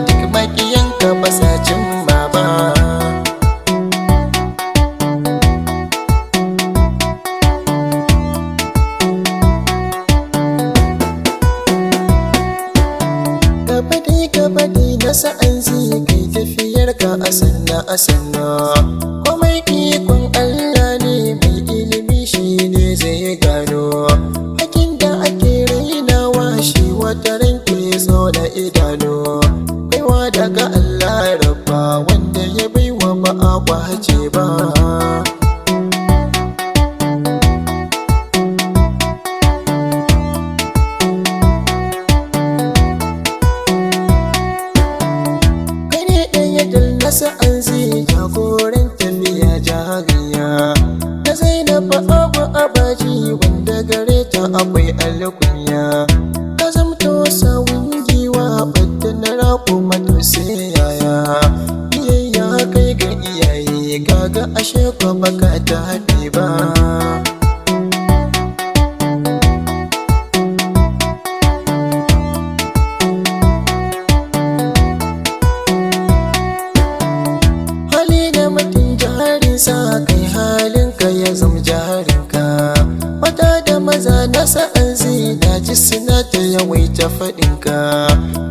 duk makiyanka ba sa cimma ba. Gabadi na sa'an zai kai tafiyar ka a sanna a sanna. Komai ikon Allah ne, mai ilimi shi ne zai gano. Hakin da ake rainawa shi wata ranke zo da idanu. Baiwa daga Allah rabba wanda ya baiwa ba a kwace ba. Sa'an zai jagoran tafiya jariya na Zainab Abu Abaji, wanda gare ta akwai alkunya. Ka zamto sawun giwa wadda na raku mato sai yaya. Biyayya kai ga iyaye, kaga ashe ko baka ta haɗe ba. Sa kai halinka ya zama jarinka. Mata da maza na sa'an zai daji suna ta yawaita faɗinka.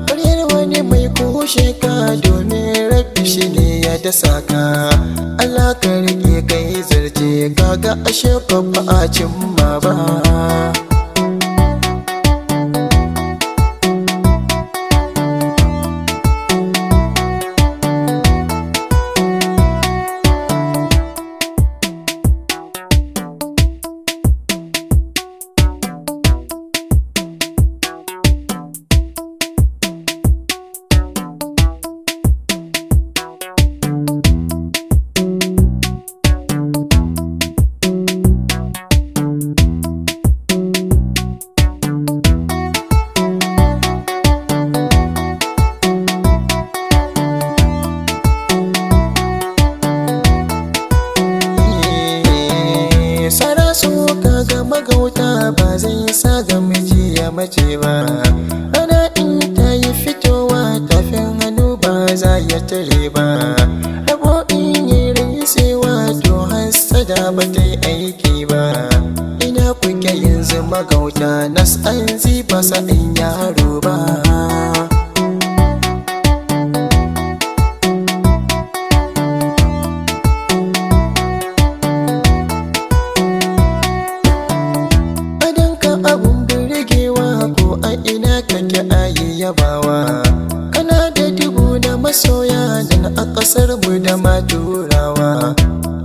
Karyar wani mai kushe ka, domin rabbi shi ne ya dasa ka. Allah ka rike kai zarce, kaga ashe ko ba a cimma ba. Magauta ba zai sa ga miji ya mace ba. Rana in ta yi fitowa, tafin hannu ba za ya tare ba. Rabo in yi rinsewa, to hassada ba ta yi aiki ba. Ina kuke yanzu magauta, nas'an zi ba sa'in yaro ba. Abun birgewa ko a ina kake ayi yabawa. Kana da dubu na masoya nan a ƙasar mu da ma turawa.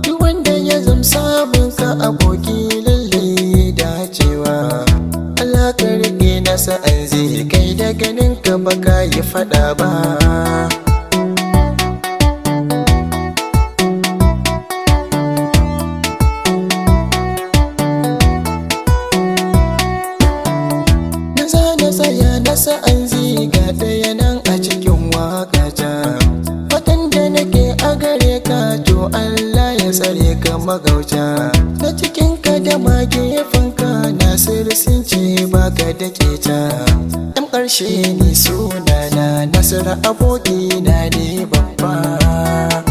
Duk wanda ya zam samun ka aboki lalle dacewa. Allah ka rike na sa'an zai kai da ganin ka baka yi faɗa ba. Tsaya na sa'an zai ga ɗaya nan a cikin waƙata. Fatan da nake a gare ka, to Allah ya tsare ka magauta. Na cikin ka da ma gefen ka, Nasiru sun ce baka da keta. Ɗan ƙarshe ne sunana, Nasiru aboki na ne babba.